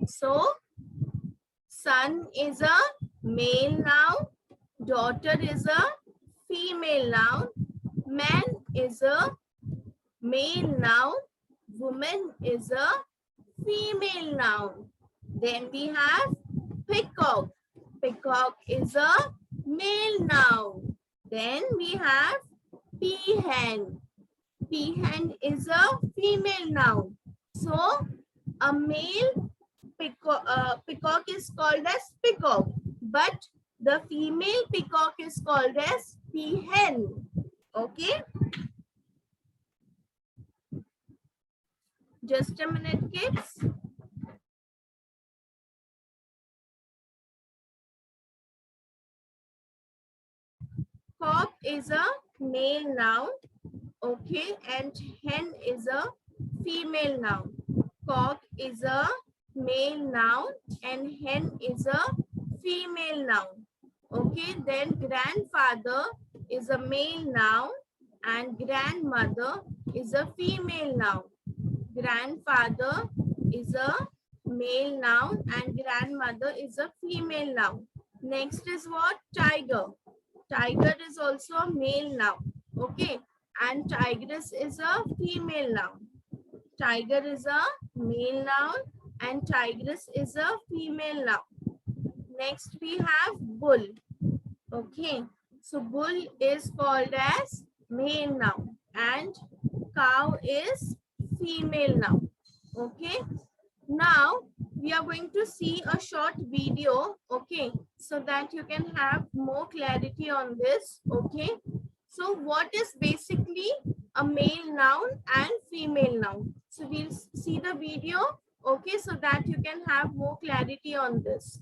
So son is a male noun, daughter is a female noun, man is a male noun, woman is a female noun. Then we have peacock. Peacock is a male noun. Then we have peahen. Peahen is a female noun. So a male peacock is called as peacock, but the female peacock is called as peahen. Okay, just a minute, kids. Cock is a male noun, okay, and hen is a female noun. Cock is a male noun and hen is a female noun. Okay, then grandfather is a male noun and grandmother is a female noun. Grandfather is a male noun and grandmother is a female noun. Next is what? Tiger. Tiger is also a male noun. Okay, and tigress is a female noun. Tiger is a male noun and tigress is a female noun. Next we have bull. Okay, so bull is called as male noun and cow is female noun. Okay, now we are going to see a short video, okay, so that you can have more clarity on this. Okay, so what is basically a male noun and female noun? So we'll see the video, okay, so that you can have more clarity on this.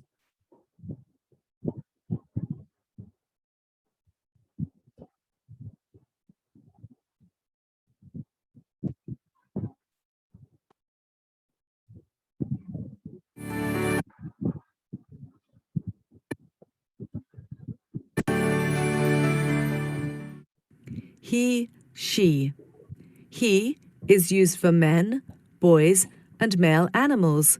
He, she. He is used for men, boys, and male animals.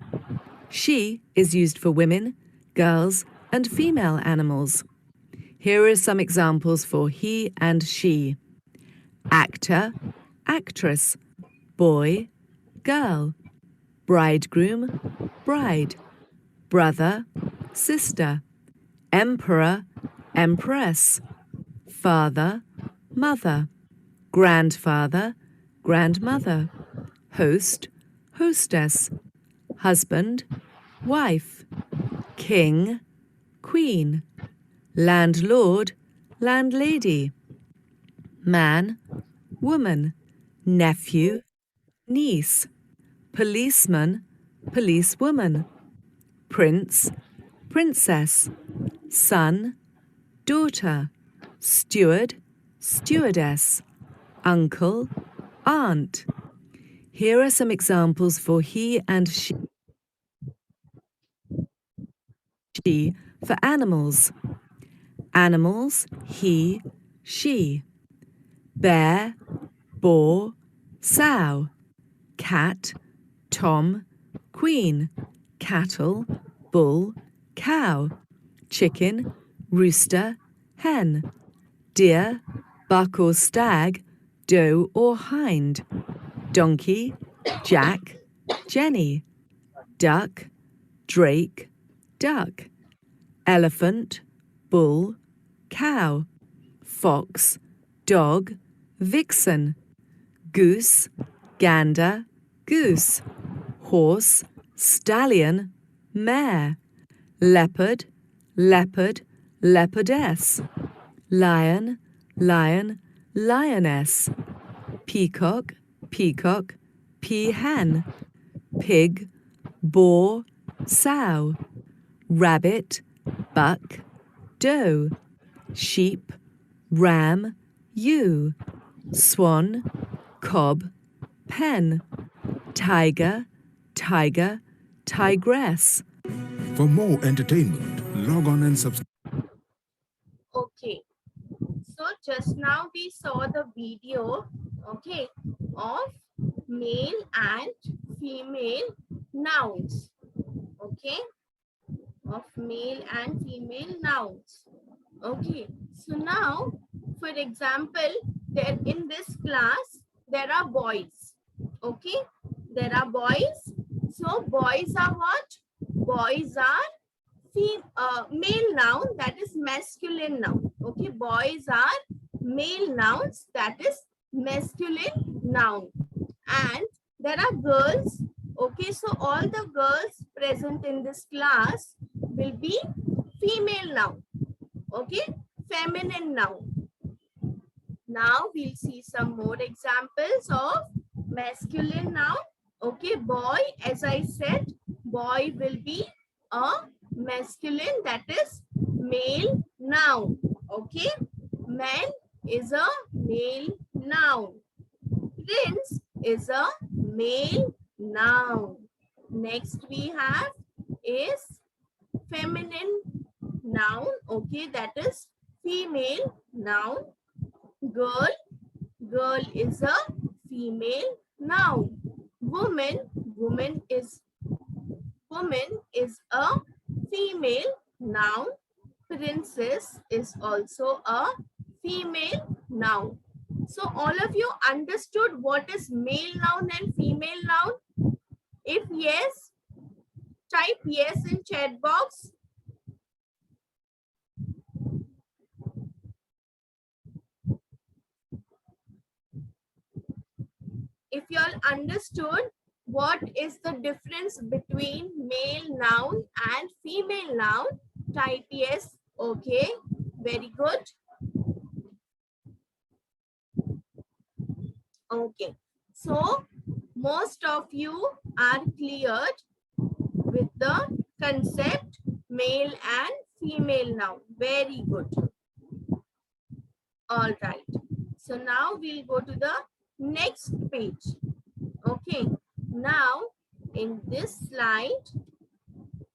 She is used for women, girls, and female animals. Here are some examples for he and she. Actor, actress, boy, girl, bridegroom, bride, brother, sister, emperor, empress, father, mother, grandfather, grandmother, host, hostess, husband, wife, king, queen, landlord, landlady, man, woman, nephew, niece, policeman, policewoman, prince, princess, son, daughter, steward, stewardess, uncle, aunt. Here are some examples for he and she for animals. Animals, he, she. Bear, boar, sow. Cat, tom, queen. Cattle, bull, cow. Chicken, rooster, hen. Deer, buck or stag, doe or hind. Donkey, jack, jenny. Duck, drake, duck. Elephant, bull, cow. Fox, dog, vixen. Goose, gander, goose. Horse, stallion, mare. Leopard, leopard, leopardess. Lion, lion, lioness. Peacock, peacock, peahen. Pig, boar, sow. Rabbit, buck, doe. Sheep, ram, ewe. Swan, cob, pen. Tiger, tiger, tigress. For more entertainment, log on and subscribe. Okay, so just now we saw the video, okay, of male and female nouns. Okay, of male and female nouns. Okay, so now, for example, there in this class there are boys. Okay, there are boys. So boys are what? Boys are male noun, that is masculine noun. Okay, boys are male nouns, that is masculine noun. And there are girls. Okay, so all the girls present in this class will be female noun. Okay, feminine noun. Now we'll see some more examples of masculine noun. Okay, boy, as I said, boy will be a masculine, that is male noun. Okay, man is a male noun. Prince is a male noun. Next we have is feminine noun. Okay, that is female noun. Girl, girl is a female noun. Woman is a female noun. Princess is also a female noun. So all of you understood what is male noun and female noun? If yes, type yes in chat box. If you all understood what is the difference between male noun and female noun, type yes. Okay, very good. Okay, so most of you are cleared with the concept male and female noun. Very good. All right. So now we'll go to the next page. Okay. Now in this slide,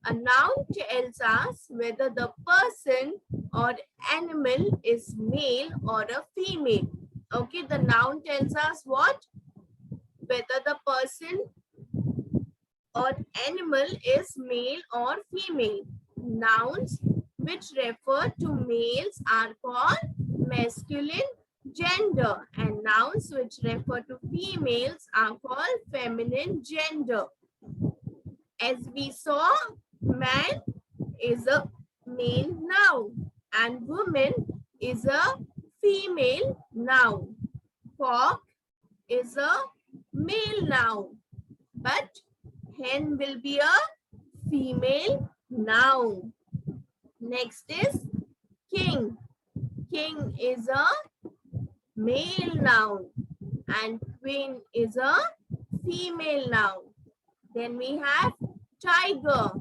a noun tells us whether the person or animal is male or a female. Okay. The noun tells us what? Whether the person or animal is male or female. Nouns which refer to males are called masculine gender, and nouns which refer to females are called feminine gender. As we saw, man is a male noun and woman is a female noun. Cock is a male noun, but hen will be a female noun. Next is king. King is a male noun and queen is a female noun. Then we have tiger.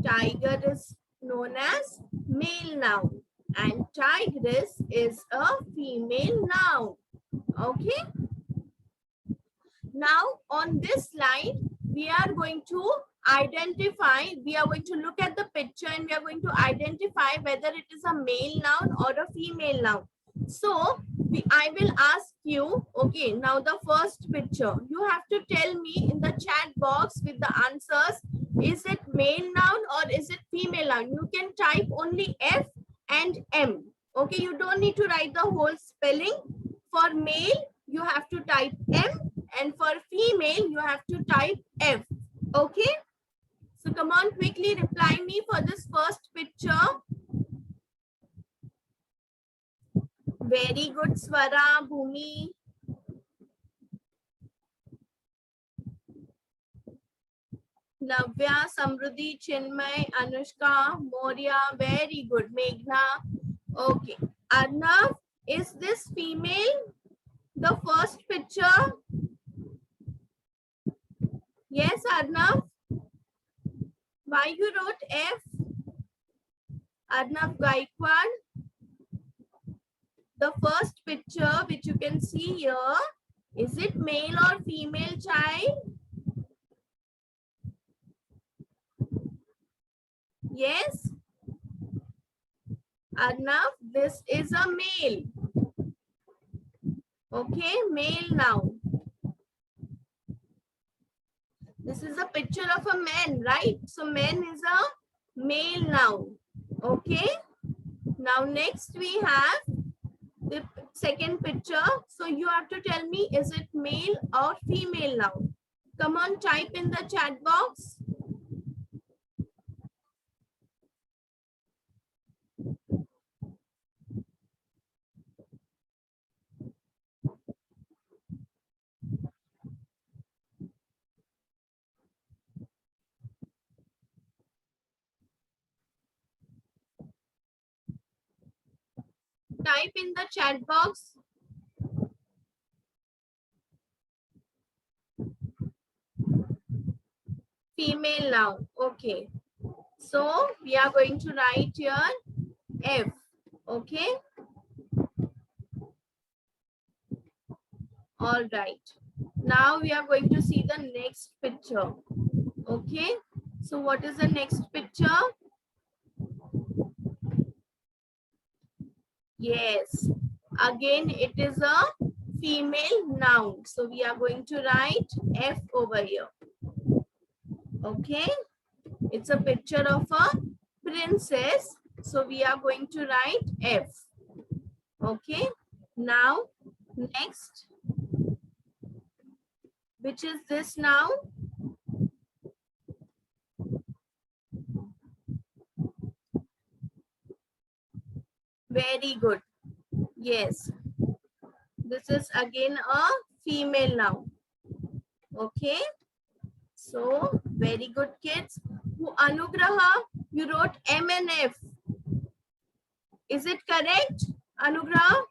Tiger is known as male noun and tigress is a female noun. Okay. Now on this slide, we are going to identify, we are going to look at the picture and we are going to identify whether it is a male noun or a female noun. So I will ask you, okay, now the first picture, you have to tell me in the chat box with the answers, is it male noun or is it female noun? You can type only F and M. Okay, you don't need to write the whole spelling. For male, you have to type M, and for female, you have to type F. Okay? So come on, quickly reply me for this first picture. Very good, Swara, Bhumi. Navya, Samruddhi, Chinmay, Anushka, Moria. Very good. Meghna. Okay. Arnav, is this female? The first picture? Yes, Arnav. Why you wrote F? Arnav Gaikwad. The first picture which you can see here, is it male or female child? Yes. Arnav, this is a male. Okay, male noun. This is a picture of a man, right? So man is a male noun. Okay. Now next we have the second picture. So you have to tell me, is it male or female noun? Come on, type in the chat box. Type in the chat box. Female noun. Okay. So we are going to write here F. Okay. All right. Now we are going to see the next picture. Okay. So what is the next picture? Yes. Again, it is a female noun. So we are going to write F over here. Okay. It's a picture of a princess. So we are going to write F. Okay. Now, next. Which is this now? Very good. Yes. This is again a female noun. Okay. So, very good, kids. Anugraha, you wrote M and F. Is it correct, Anugraha?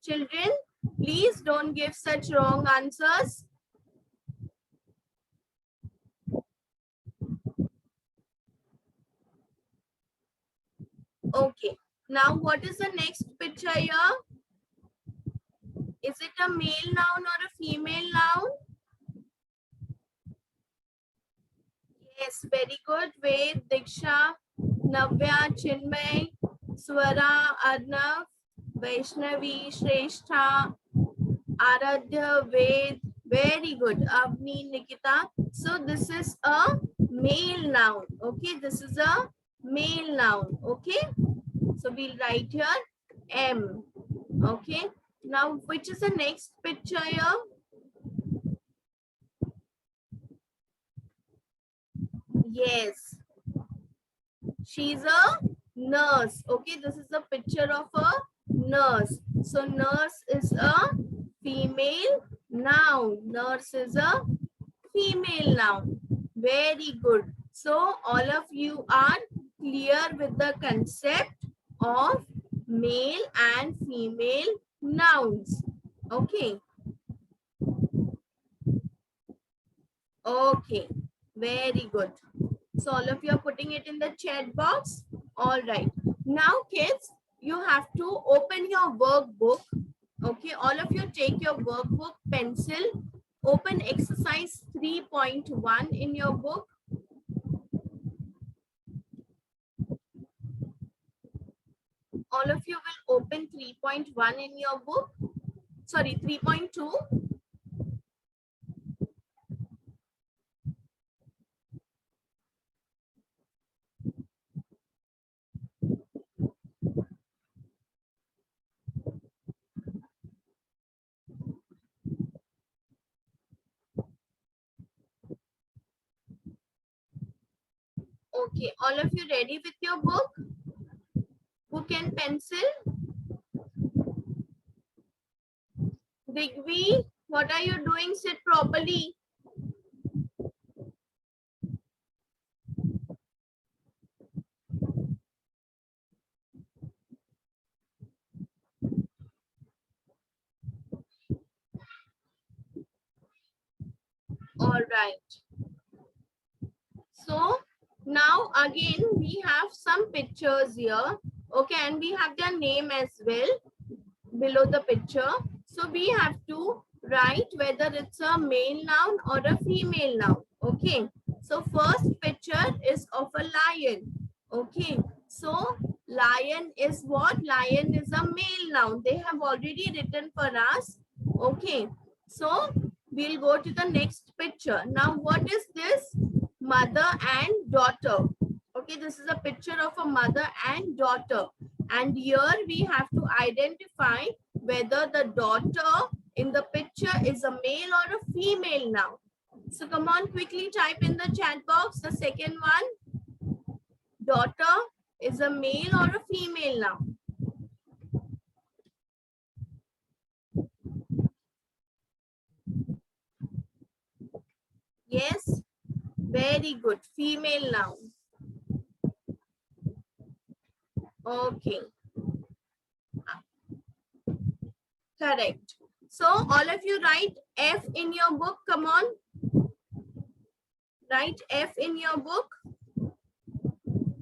Children, please don't give such wrong answers. Okay. Now, what is the next picture here? Is it a male noun or a female noun? Yes, very good. Ved, Diksha, Navya, Chinmay, Swara, Arnav, Vaishnavi, Shrestha, Aradhya, Ved. Very good. Avni, Nikita. So this is a male noun. Okay, this is a male noun. Okay, so we'll write here M. Okay, now which is the next picture here? Yes, she's a nurse. Okay, this is a picture of a nurse. So nurse is a female noun. Nurse is a female noun. Very good. So all of you are clear with the concept of male and female nouns. Okay. Okay. Very good. So all of you are putting it in the chat box. All right. Now, kids, you have to open your workbook. Okay. All of you take your workbook, pencil, open exercise 3.1 in your book. All of you will open 3.1 in your book. Sorry, 3.2. Okay, all of you ready with your book? Book and pencil? Digvi, what are you doing? Sit properly. All right. So now again we have some pictures here. Okay, and we have their name as well below the picture. So we have to write whether it's a male noun or a female noun. Okay. So first picture is of a lion. Okay. So Lion is what? Lion is a male noun. They have already written for us. Okay. So we'll go to the next picture. Now, what is this? Mother and daughter. Okay, this is a picture of a mother and daughter. And here we have to identify whether the daughter in the picture is a male or a female noun. So come on, quickly type in the chat box. The second one, daughter is a male or a female noun. Yes, very good. Female noun. Okay, correct. So all of you write F in your book. Come on. Write F in your book.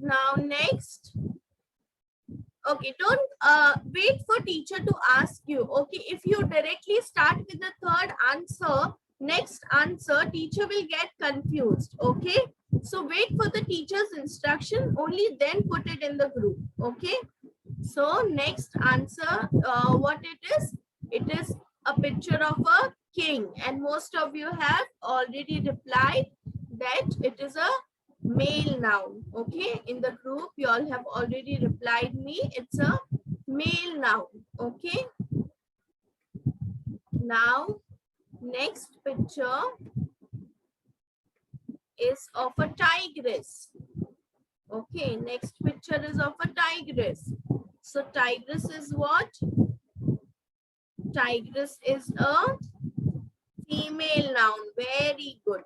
Now next. Okay, don't wait for teacher to ask you. Okay, if you directly start with the third answer, next answer, teacher will get confused. Okay, so wait for the teacher's instruction, only then put it in the group. Okay, so next answer, what it is? It is a picture of a king, and most of you have already replied that it is a male noun. Okay, in the group you all have already replied me, it's a male noun. Okay, now next picture is of a tigress. Okay, next picture is of a tigress. So tigress is what? Tigress is a female noun. Very good.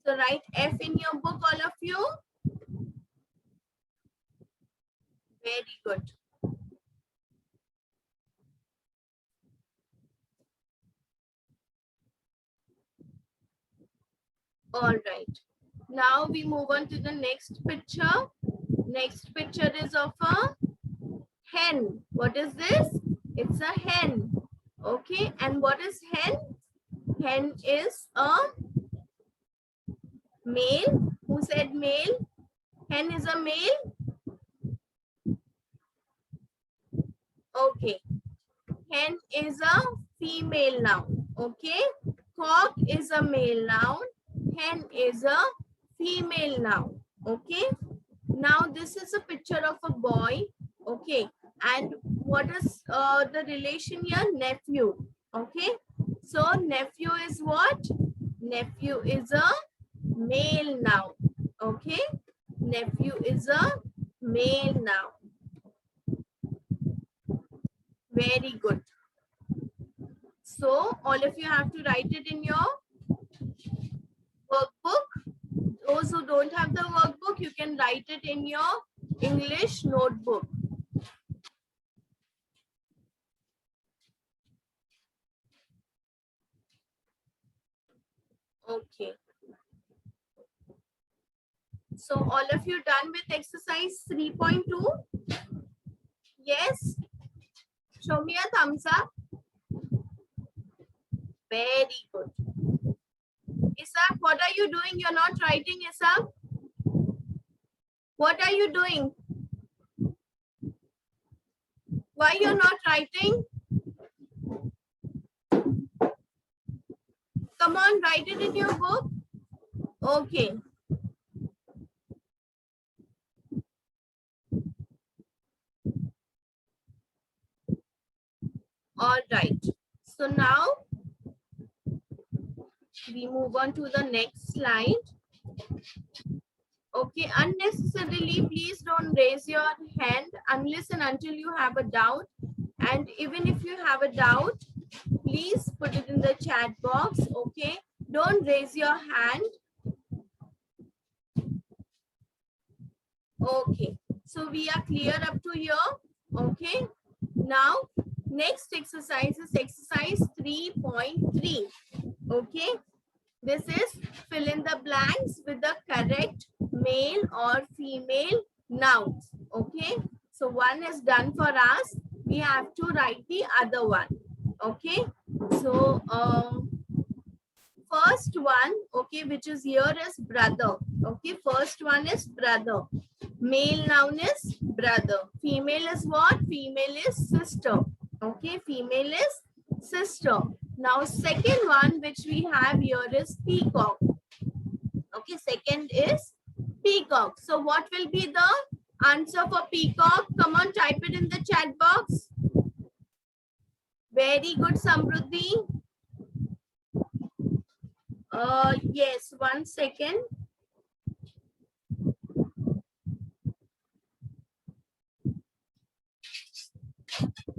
So write F in your book, all of you. Very good. All right. Now we move on to the next picture. Next picture is of a hen. What is this? It's a hen. Okay. And what is hen? Hen is a male. Who said male? Hen is a male. Okay. Hen is a female noun. Okay. Cock is a male noun. Hen is a female noun. Okay. Now this is a picture of a boy. Okay. And what is the relation here? Nephew. Okay. So nephew is what? Nephew is a male noun. Okay. Nephew is a male noun. Very good. So all of you have to write it in your workbook. Those who don't have the workbook, you can write it in your English notebook. Okay. So all of you done with exercise 3.2? Yes? Show me a thumbs up. Very good. Isaac, what are you doing? You're not writing, Isaac? What are you doing? Why you're not writing? Come on, write it in your book. Okay. All right. So now we move on to the next slide. Okay, unnecessarily, please don't raise your hand unless and until you have a doubt. And even if you have a doubt, please put it in the chat box. Okay, don't raise your hand. Okay, so we are clear up to here. Okay, now next exercise is exercise 3.3. Okay, this is fill in the blanks with the correct male or female nouns. Okay, so one is done for us. We have to write the other one. Okay, so first one, okay, which is here is brother. Okay, first one is brother. Male noun is brother. Female is what? Female is sister. Okay, female is sister. Now second one which we have here is peacock. Okay, second is peacock. So what will be the answer for peacock? Come on, type it in the chat box. Very good, Samruddhi. Yes, 1 second.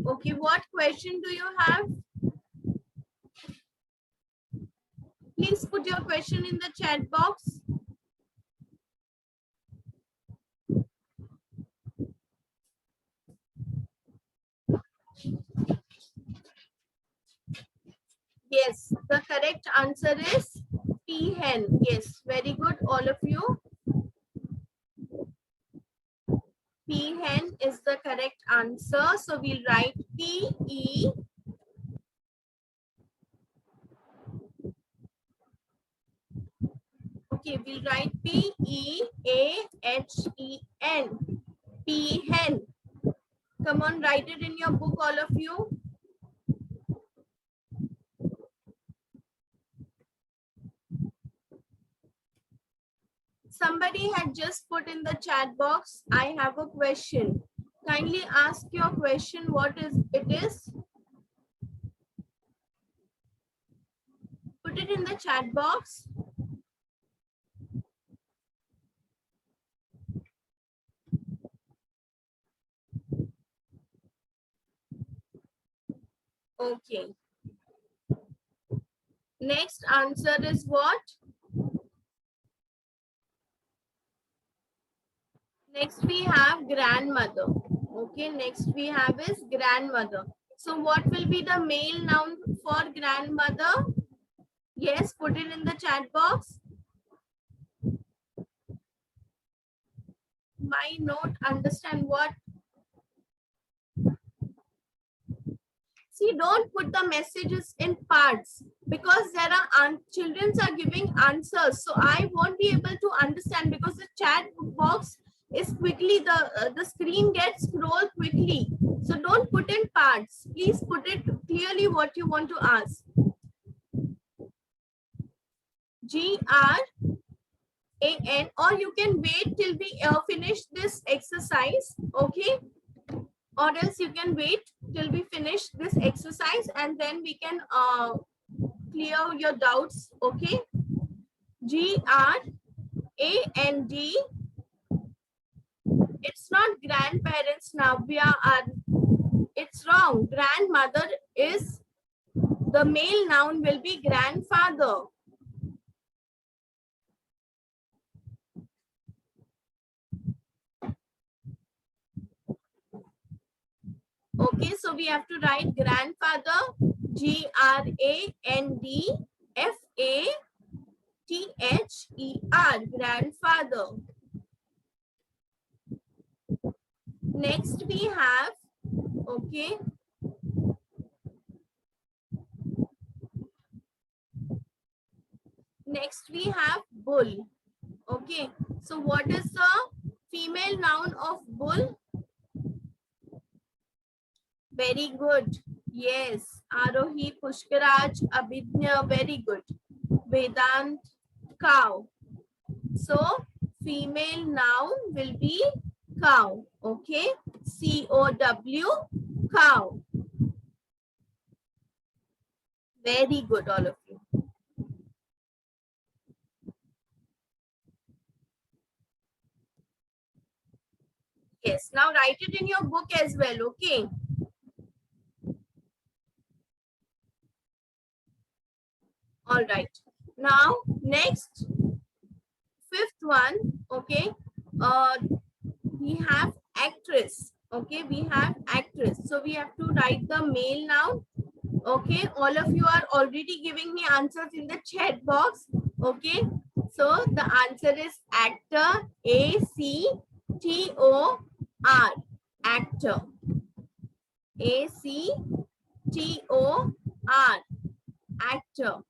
Okay, what question do you have? Please put your question in the chat box. Yes, the correct answer is peahen. Yes, very good, all of you. Peahen is the correct answer. So we'll write P-E. Okay, we'll write P-E-A-H-E-N. Peahen. Come on, write it in your book, all of you. Somebody had just put in the chat box, I have a question. Kindly ask your question, what is it is? Put it in the chat box. Okay. Next answer is what? Next we have grandmother. Okay, next we have is grandmother. So what will be the male noun for grandmother? Yes, put it in the chat box. Might not understand what. See, don't put the messages in parts because there are children are giving answers. So I won't be able to understand because the chat box is quickly, the screen gets scrolled quickly. So don't put in parts. Please put it clearly what you want to ask. G-R-A-N, or you can wait till we finish this exercise, okay? Or else you can wait till we finish this exercise and then we can clear your doubts, okay? G-R-A-N-D. It's not grandparents now. It's wrong. Grandmother is, the male noun will be grandfather. Okay, so we have to write grandfather, G-R-A-N-D-F-A-T-H-E-R, grandfather. Next we have, okay, next we have bull. Okay, so what is the female noun of bull? Very good. Yes, Arohi, Pushkaraj, Abhidnya, very good. Vedant, cow. So female noun will be cow. Okay, C-O-W, cow. Very good, all of you. Yes, now write it in your book as well, okay? All right. Now, next, fifth one, okay? We have actress, okay? We have actress. So we have to write the male noun, okay? All of you are already giving me answers in the chat box, okay? So the answer is actor, A-C-T-O-R, actor, A-C-T-O-R, actor.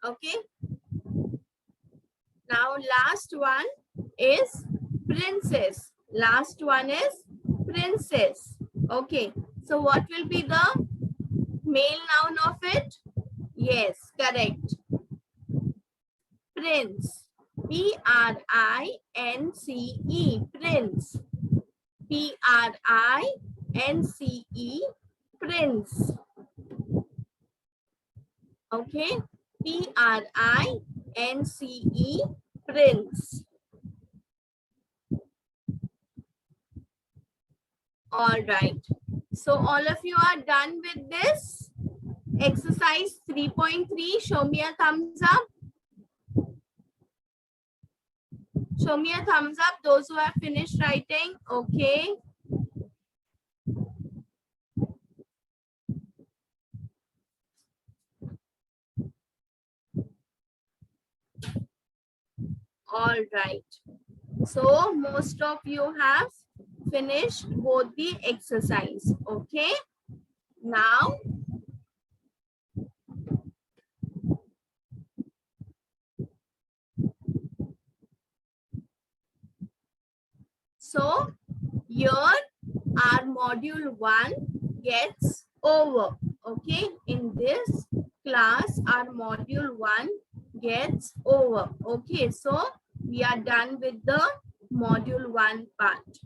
Okay. Now last one is princess. Last one is princess. Okay. So what will be the male noun of it? Yes, correct. Prince. P-R-I-N-C-E. Prince. P-R-I-N-C-E. Prince. Okay. P-R-I-N-C-E. Prince. All right. So all of you are done with this exercise 3.3. Show me a thumbs up. Show me a thumbs up, those who have finished writing. Okay. All right. So most of you have finished both the exercise. Okay. Now, so here our module 1 gets over. Okay. In this class, our module 1 gets over. Okay. So we are done with the module 1 part.